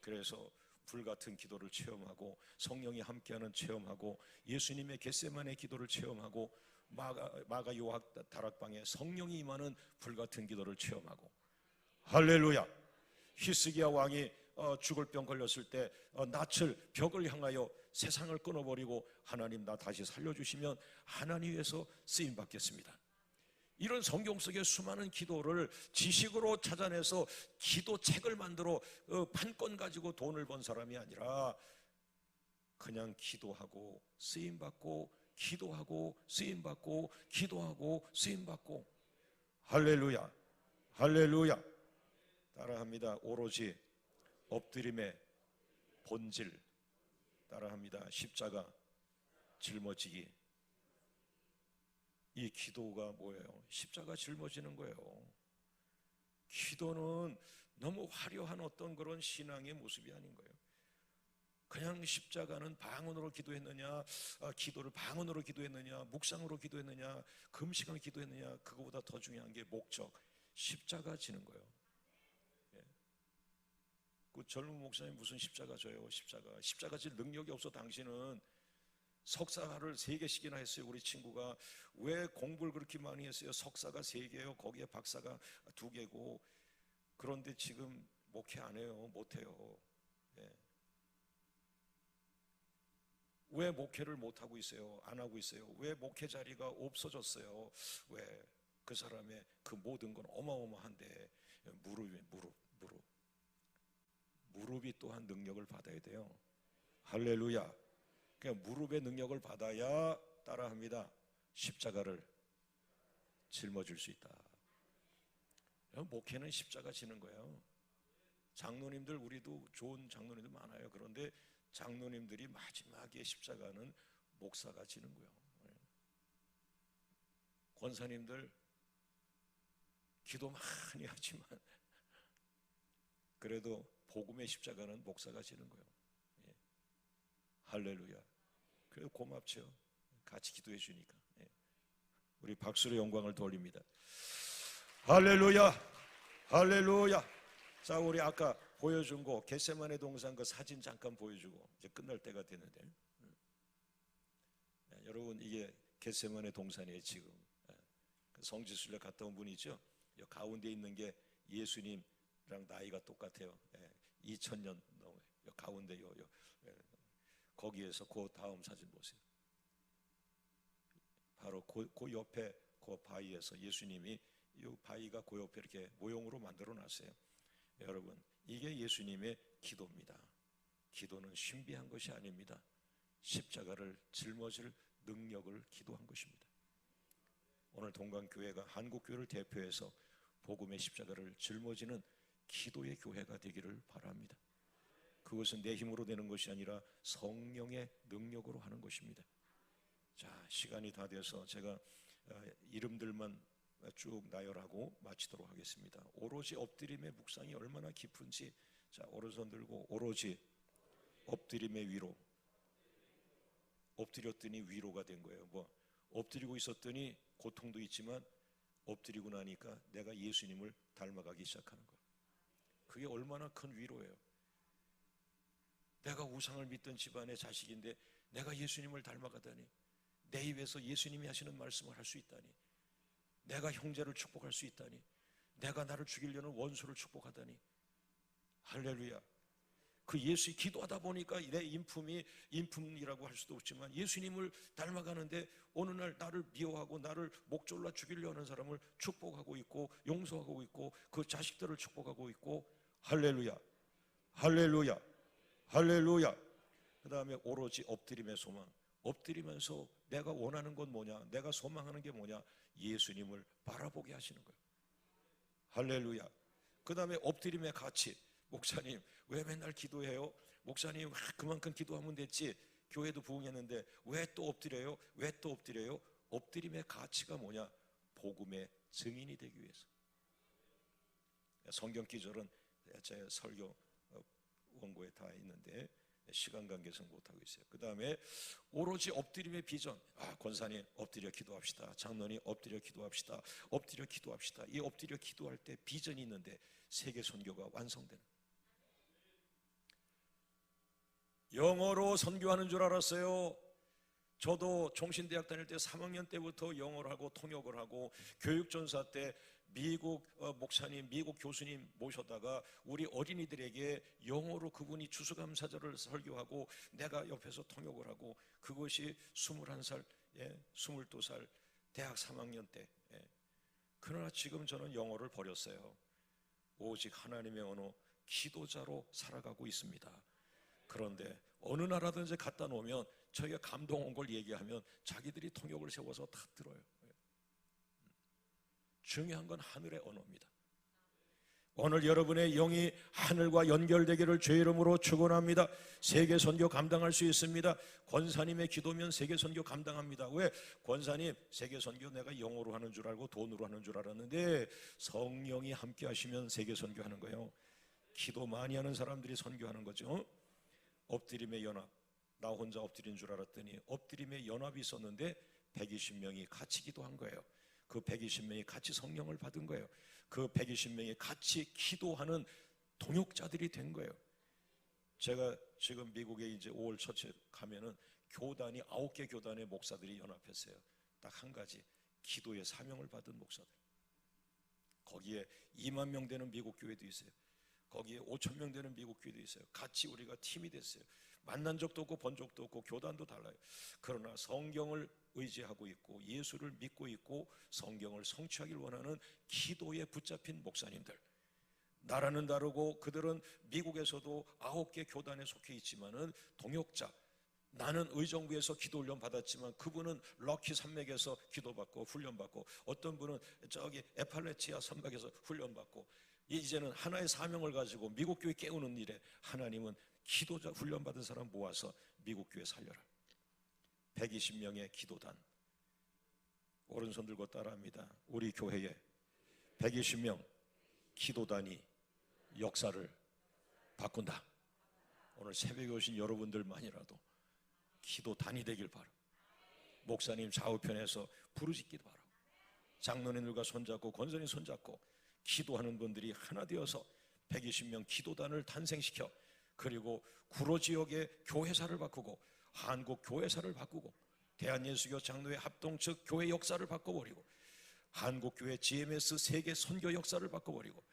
그래서 불같은 기도를 체험하고, 성령이 함께하는 체험하고, 예수님의 겟세마네 기도를 체험하고, 마가 요학 다락방에 성령이 임하는 불같은 기도를 체험하고, 할렐루야. 히스기야 왕이 죽을 병 걸렸을 때 낯을 벽을 향하여 세상을 끊어버리고, 하나님 나 다시 살려주시면 하나님 위해서 쓰임 받겠습니다. 이런 성경 속의 수많은 기도를 지식으로 찾아내서 기도책을 만들어 판권 가지고 돈을 번 사람이 아니라, 그냥 기도하고 쓰임받고, 기도하고 쓰임받고, 기도하고 쓰임받고. 할렐루야, 할렐루야. 따라합니다. 오로지 엎드림의 본질. 따라합니다. 십자가 짊어지기. 이 기도가 뭐예요? 십자가 짊어지는 거예요. 기도는 너무 화려한 어떤 그런 신앙의 모습이 아닌 거예요. 그냥 십자가는 방언으로 기도했느냐, 기도를 방언으로 기도했느냐, 묵상으로 기도했느냐, 금식을 기도했느냐, 그거보다 더 중요한 게 목적, 십자가 지는 거예요. 그 젊은 목사님 무슨 십자가 져요? 십자가 질 능력이 없어. 당신은 석사를 3개씩이나 했어요. 우리 친구가. 왜 공부를 그렇게 많이 했어요? 석사가 3개예요. 거기에 박사가 2개고. 그런데 지금 목회 안 해요. 못 해요. 왜 목회를 못 하고 있어요? 안 하고 있어요? 왜 목회 자리가 없어졌어요? 왜? 그 사람의 그 모든 건 어마어마한데, 무릎이 또한 능력을 받아야 돼요. 할렐루야. 그냥 무릎의 능력을 받아야, 따라합니다, 십자가를 짊어질 수 있다. 목회는 십자가 지는 거예요. 장로님들, 우리도 좋은 장로님들 많아요. 그런데 장로님들이 마지막에 십자가는 목사가 지는 거예요. 권사님들 기도 많이 하지만 그래도 복음의 십자가는 목사가 지는 거예요. 할렐루야. 그래도 고맙죠. 같이 기도해 주니까. 우리 박수로 영광을 돌립니다. 할렐루야, 할렐루야. 자, 우리 아까 보여준 거 겟세마네 동산 그 사진 잠깐 보여주고 이제 끝날 때가 되는데, 여러분 이게 겟세마네 동산이에요. 지금 성지순례 갔다 온 분이죠. 이 가운데 있는 게 예수님이랑 나이가 똑같아요. 2000년 넘어요. 가운데 거기에서 그 다음 사진 보세요. 바로 그 옆에 그 바위에서 예수님이, 이 바위가 그 옆에 이렇게 모형으로 만들어 놨어요. 여러분, 이게 예수님의 기도입니다. 기도는 신비한 것이 아닙니다. 십자가를 짊어질 능력을 기도한 것입니다. 오늘 동강교회가 한국교회를 대표해서 복음의 십자가를 짊어지는 기도의 교회가 되기를 바랍니다. 그것은 내 힘으로 되는 것이 아니라 성령의 능력으로 하는 것입니다. 자, 시간이 다 돼서 제가 이름들만 쭉 나열하고 마치도록 하겠습니다. 오로지 엎드림의 묵상이 얼마나 깊은지, 자, 오른손 들고 오로지 엎드림의 위로. 엎드렸더니 위로가 된 거예요. 엎드리고 있었더니 고통도 있지만 엎드리고 나니까 내가 예수님을 닮아가기 시작하는 거예요. 그게 얼마나 큰 위로예요. 내가 우상을 믿던 집안의 자식인데 내가 예수님을 닮아가다니, 내 입에서 예수님이 하시는 말씀을 할 수 있다니, 내가 형제를 축복할 수 있다니, 내가 나를 죽이려는 원수를 축복하다니, 할렐루야. 그 예수 기도하다 보니까 내 인품이라고 할 수도 없지만 예수님을 닮아가는데 어느 날 나를 미워하고 나를 목졸라 죽이려 하는 사람을 축복하고 있고 용서하고 있고 그 자식들을 축복하고 있고, 할렐루야, 할렐루야, 할렐루야. 그 다음에 오로지 엎드림의 소망. 엎드리면서 내가 원하는 건 뭐냐, 내가 소망하는 게 뭐냐, 예수님을 바라보게 하시는 거예요. 할렐루야. 그 다음에 엎드림의 가치. 목사님 왜 맨날 기도해요? 목사님 그만큼 기도하면 됐지, 교회도 부흥했는데 왜 또 엎드려요? 왜 또 엎드려요? 엎드림의 가치가 뭐냐? 복음의 증인이 되기 위해서. 성경 기절은 제 설교 원고에 다 있는데 시간 관계상 못하고 있어요. 그 다음에 오로지 엎드림의 비전. 권사님 엎드려 기도합시다. 장로님 엎드려 기도합시다. 엎드려 기도합시다. 이 엎드려 기도할 때 비전이 있는데 세계 선교가 완성되는. 영어로 선교하는 줄 알았어요. 저도 종신대학 다닐 때 3학년 때부터 영어를 하고 통역을 하고 교육전사 때 미국 목사님, 미국 교수님 모셔다가 우리 어린이들에게 영어로 그분이 추수감사절을 설교하고 내가 옆에서 통역을 하고, 그것이 21살, 22살 대학 3학년 때. 그러나 지금 저는 영어를 버렸어요. 오직 하나님의 언어 기도자로 살아가고 있습니다. 그런데 어느 나라든지 갖다 놓으면 저희가 감동 온 걸 얘기하면 자기들이 통역을 세워서 다 들어요. 중요한 건 하늘의 언어입니다. 오늘 여러분의 영이 하늘과 연결되기를 주의 이름으로 축원합니다. 세계 선교 감당할 수 있습니다. 권사님의 기도면 세계 선교 감당합니다. 왜? 권사님 세계 선교 내가 영어로 하는 줄 알고 돈으로 하는 줄 알았는데 성령이 함께 하시면 세계 선교하는 거예요. 기도 많이 하는 사람들이 선교하는 거죠. 엎드림의 연합. 나 혼자 엎드린 줄 알았더니 엎드림의 연합이 있었는데 120명이 같이 기도한 거예요. 그 120명이 같이 성령을 받은 거예요. 그 120명이 같이 기도하는 동역자들이 된 거예요. 제가 지금 미국에 이제 5월 첫째 가면은 교단이 9개 교단의 목사들이 연합했어요. 딱 한 가지, 기도의 사명을 받은 목사들. 거기에 2만 명 되는 미국 교회도 있어요. 거기에 5천 명 되는 미국 교회도 있어요. 같이 우리가 팀이 됐어요. 만난 적도 없고 본 적도 없고 교단도 달라요. 그러나 성경을 의지하고 있고 예수를 믿고 있고 성경을 성취하길 원하는 기도에 붙잡힌 목사님들. 나라는 다르고 그들은 미국에서도 9개 교단에 속해 있지만은 동역자. 나는 의정부에서 기도 훈련 받았지만 그분은 럭키 산맥에서 기도받고 훈련받고, 어떤 분은 저기 에팔레치아 산맥에서 훈련받고, 이제는 하나의 사명을 가지고 미국 교회 깨우는 일에 하나님은 기도자 훈련받은 사람 모아서 미국 교회 살려라. 120명의 기도단. 오른손 들고 따라합니다. 우리 교회에 120명 기도단이 역사를 바꾼다. 오늘 새벽에 오신 여러분들만이라도 기도단이 되길 바라. 목사님 좌우편에서 부르짖기도 바라. 장로님들과 손잡고 권선이 손잡고 기도하는 분들이 하나 되어서 120명 기도단을 탄생시켜 그리고 구로 지역의 교회사를 바꾸고 한국 교회사를 바꾸고 대한예수교 장로회 합동 측 교회 역사를 바꿔버리고 한국교회 GMS 세계 선교 역사를 바꿔버리고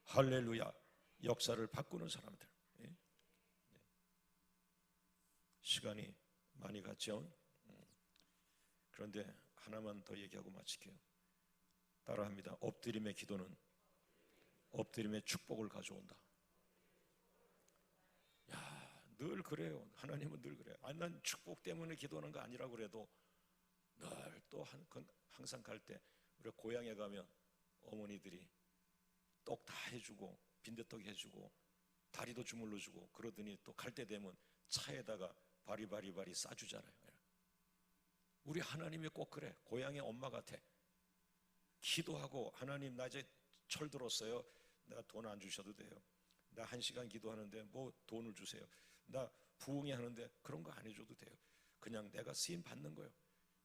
할렐루야 역사를 바꾸는 사람들. 시간이 많이 갔죠. 그런데 하나만 더 얘기하고 마칠게요. 따라합니다. 엎드림의 기도는 엎드림의 축복을 가져온다. 야, 늘 그래요. 하나님은 늘 그래요. 아니, 난 축복 때문에 기도하는 거 아니라고 그래도 늘 또 항상 갈 때 우리 고향에 가면 어머니들이 떡 다 해주고 빈대떡 해주고 다리도 주물러 주고 그러더니 또 갈 때 되면 차에다가 바리바리 싸주잖아요. 우리 하나님이 꼭 그래. 고향의 엄마 같아. 기도하고 하나님 나 이제 철 들었어요. 내가 돈 안 주셔도 돼요. 나 1시간 기도하는데 뭐 돈을 주세요. 나 부흥회 하는데 그런 거 안 해줘도 돼요. 그냥 내가 쓰임 받는 거예요.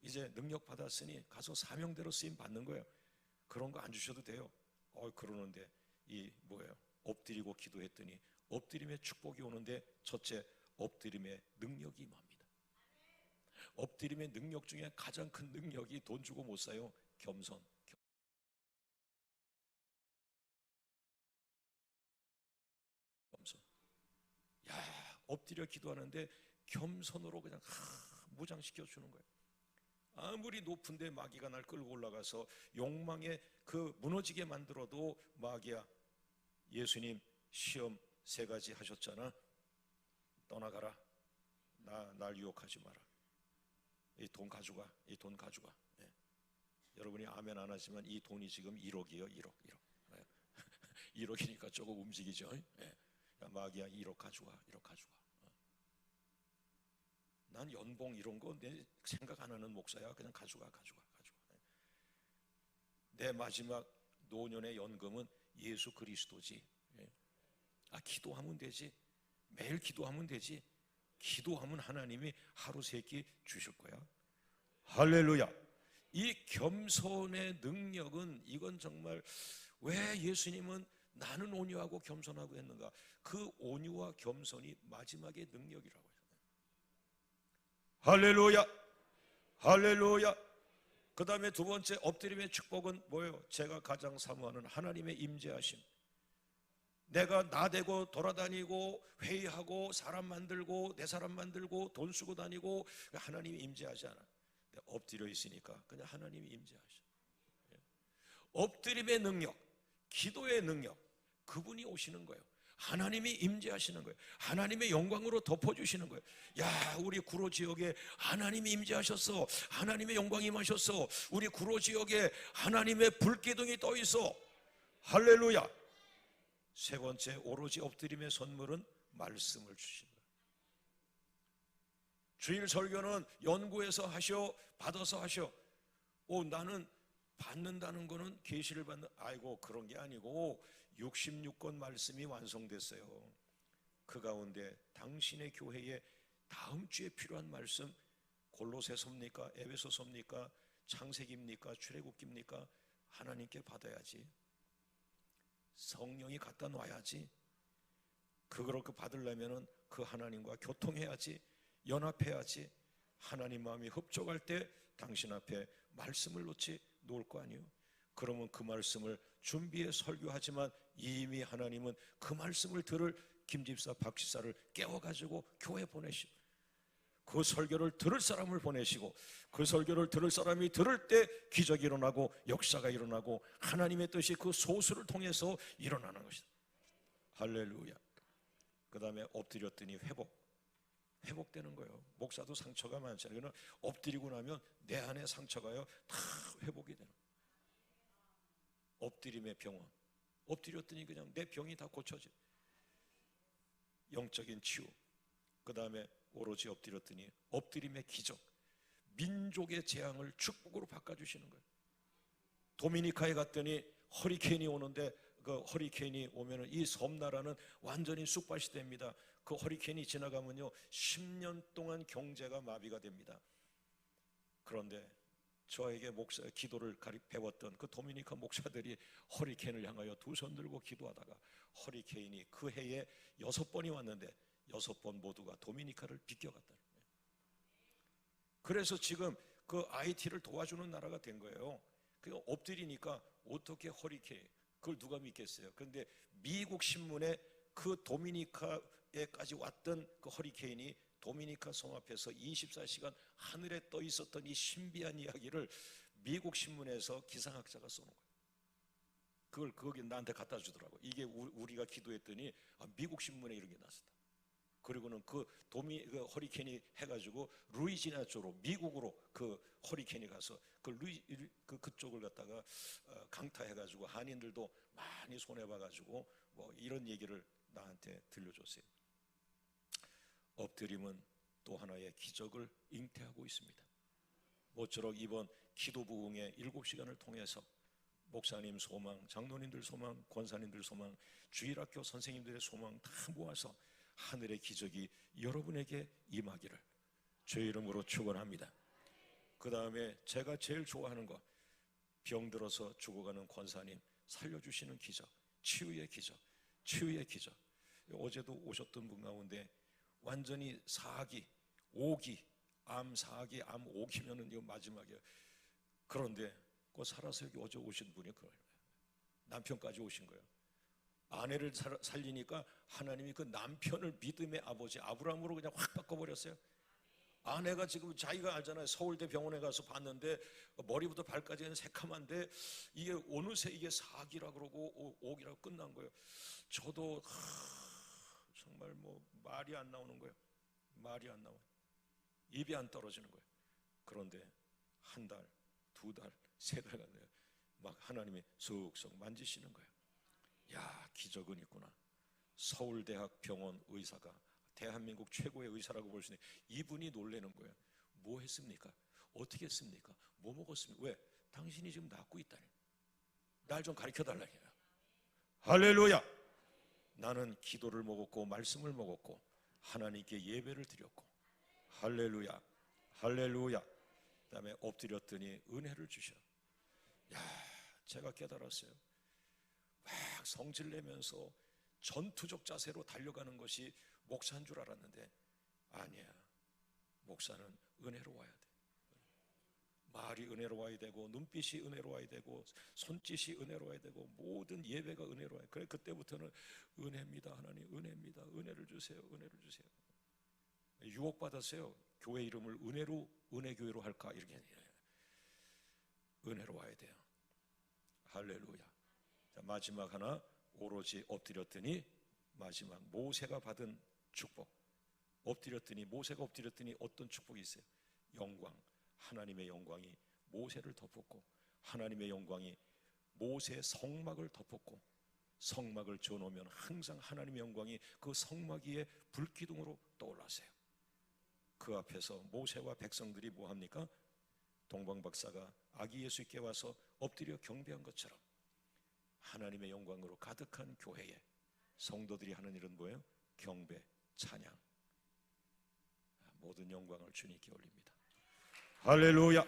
이제 능력 받았으니 가서 사명대로 쓰임 받는 거예요. 그런 거 안 주셔도 돼요. 그러는데 이 뭐예요? 엎드리고 기도했더니 엎드림의 축복이 오는데 첫째 엎드림의 능력이 임합니다. 엎드림의 능력 중에 가장 큰 능력이 돈 주고 못 사요. 겸손. 야, 엎드려 기도하는데 겸손으로 그냥 무장시켜 주는 거예요. 아무리 높은데 마귀가 날 끌고 올라가서 욕망에 그 무너지게 만들어도 마귀야, 예수님 시험 3가지 하셨잖아. 떠나가라. 날 유혹하지 마라. 이 돈 가져가. 이 돈 가져가. 예. 여러분이 아멘 안 하지만 이 돈이 지금 1억이에요. 1억. 예. 1억이니까 조금 움직이죠. 예. 야, 마귀야 1억 가져가. 1억 가져가. 난 연봉 이런 거 내 생각 안 하는 목사야. 그냥 가져가. 내 마지막 노년의 연금은 예수 그리스도지. 기도하면 되지. 매일 기도하면 되지. 기도하면 하나님이 하루 3끼 주실 거야. 할렐루야. 이 겸손의 능력은 이건 정말 왜 예수님은 나는 온유하고 겸손하고 했는가? 그 온유와 겸손이 마지막의 능력이라고 해요. 할렐루야. 할렐루야. 그 다음에 2번째 엎드림의 축복은 뭐예요? 제가 가장 사모하는 하나님의 임재하심. 내가 나대고 돌아다니고 회의하고 사람 만들고 내 사람 만들고 돈 쓰고 다니고 하나님이 임재하지 않아. 엎드려 있으니까 그냥 하나님이 임재하셔. 엎드림의 능력, 기도의 능력, 그분이 오시는 거예요. 하나님이 임재하시는 거예요. 하나님의 영광으로 덮어주시는 거예요. 야, 우리 구로 지역에 하나님이 임재하셨어. 하나님의 영광이 임하셨어. 우리 구로 지역에 하나님의 불기둥이 떠 있어. 할렐루야. 3번째 오로지 엎드림의 선물은 말씀을 주신 거예요. 주일 설교는 연구해서 하셔, 받아서 하셔. 나는 받는다는 거는 계시를 받는, 아이고 그런 게 아니고 66권 말씀이 완성됐어요. 그 가운데 당신의 교회에 다음 주에 필요한 말씀, 골로새서입니까? 에베소서입니까? 창세기입니까? 출애굽기입니까? 하나님께 받아야지. 성령이 갖다 놔야지. 그걸 받으려면은 그 하나님과 교통해야지. 연합해야지. 하나님 마음이 흡족할 때 당신 앞에 말씀을 놓을 거 아니에요. 그러면 그 말씀을 준비해 설교하지만 이미 하나님은 그 말씀을 들을 김집사 박집사를 깨워가지고 교회 보내시고 그 설교를 들을 사람을 보내시고 그 설교를 들을 사람이 들을 때 기적이 일어나고 역사가 일어나고 하나님의 뜻이 그 소수를 통해서 일어나는 것이다. 할렐루야. 그 다음에 엎드렸더니 회복되는 거예요. 목사도 상처가 많잖아요. 그러나 엎드리고 나면 내 안에 상처가요 다 회복이 되는 거예요. 엎드림의 병원. 엎드렸더니 그냥 내 병이 다 고쳐져. 영적인 치유. 그 다음에 오로지 엎드렸더니 엎드림의 기적. 민족의 재앙을 축복으로 바꿔주시는 거예요. 도미니카에 갔더니 허리케인이 오는데 그 허리케인이 오면은 이 섬나라는 완전히 쑥밭이 됩니다. 그 허리케인이 지나가면요 10년 동안 경제가 마비가 됩니다. 그런데 저에게 기도를 배웠던 그 도미니카 목사들이 허리케인을 향하여 두 손 들고 기도하다가 허리케인이 그 해에 6번이 왔는데 6번 모두가 도미니카를 비껴갔다는 거예요. 그래서 지금 그 IT를 도와주는 나라가 된 거예요. 그 엎드리니까 어떻게 허리케인, 그걸 누가 믿겠어요? 그런데 미국 신문에 그 도미니카에까지 왔던 그 허리케인이 도미니카 섬 앞에서 24시간 하늘에 떠 있었던 이 신비한 이야기를 미국 신문에서 기상학자가 써놓은 거예요. 그걸 거기 나한테 갖다 주더라고. 이게 우리가 기도했더니 미국 신문에 이런 게 났었다. 그리고는 그 허리케인이 해가지고 루이지애나 쪽으로 미국으로 그 허리케인이 가서 그쪽을 갖다가 강타해가지고 한인들도 많이 손해봐가지고 뭐 이런 얘기를 나한테 들려줬어요. 엎드림은 또 하나의 기적을 잉태하고 있습니다. 모쪼록 이번 기도 부흥의 7시간을 통해서 목사님 소망, 장로님들 소망, 권사님들 소망, 주일학교 선생님들의 소망 다 모아서 하늘의 기적이 여러분에게 임하기를 주의 이름으로 축원합니다. 그 다음에 제가 제일 좋아하는 거, 병들어서 죽어가는 권사님 살려주시는 기적, 치유의 기적, 치유의 기적. 어제도 오셨던 분 가운데 완전히 4기, 5기, 암 4기, 암 5기면은 이거 마지막이에요. 그런데 그 살아서 여기 어제 오신 분이 그거예요. 남편까지 오신 거예요. 아내를 살리니까 하나님이 그 남편을 믿음의 아버지 아브라함으로 그냥 확 바꿔버렸어요. 아내가 지금 자기가 알잖아요. 서울대 병원에 가서 봤는데 머리부터 발까지는 새카만데 이게 어느새 이게 4기라 그러고 5기라고 끝난 거예요. 저도 정말 뭐 말이 안 나오는 거예요. 말이 안 나와요. 입이 안 떨어지는 거예요. 그런데 한 달, 2달, 3달 갔네요. 막 하나님이 쑥쑥 만지시는 거예요. 야, 기적은 있구나. 서울대학 병원 의사가 대한민국 최고의 의사라고 볼 수 있는 이분이 놀라는 거예요. 뭐 했습니까? 어떻게 했습니까? 뭐 먹었습니까? 왜? 당신이 지금 낫고 있다니. 날 좀 가르쳐 달라니요. 할렐루야. 나는 기도를 먹었고 말씀을 먹었고 하나님께 예배를 드렸고 할렐루야, 할렐루야. 그 다음에 엎드렸더니 은혜를 주셔. 야, 제가 깨달았어요. 막 성질내면서 전투적 자세로 달려가는 것이 목사인 줄 알았는데 아니야. 목사는 은혜로 와야 돼. 말이 은혜로 와야 되고 눈빛이 은혜로 와야 되고 손짓이 은혜로 와야 되고 모든 예배가 은혜로 와야 돼. 그래 그때부터는 은혜입니다. 하나님 은혜입니다. 은혜를 주세요. 은혜를 주세요. 유혹받았어요. 교회 이름을 은혜교회로 할까 이렇게. 은혜로 와야 돼요. 할렐루야. 자, 마지막 하나, 오로지 엎드렸더니 마지막 모세가 받은 축복. 모세가 엎드렸더니 어떤 축복이 있어요? 영광, 하나님의 영광이 모세를 덮었고 하나님의 영광이 모세의 성막을 덮었고 성막을 저어놓으면 항상 하나님의 영광이 그 성막 위에 불기둥으로 떠올랐어요. 그 앞에서 모세와 백성들이 뭐합니까? 동방박사가 아기 예수께 와서 엎드려 경배한 것처럼 하나님의 영광으로 가득한 교회에 성도들이 하는 일은 뭐예요? 경배, 찬양. 모든 영광을 주님께 올립니다. 할렐루야.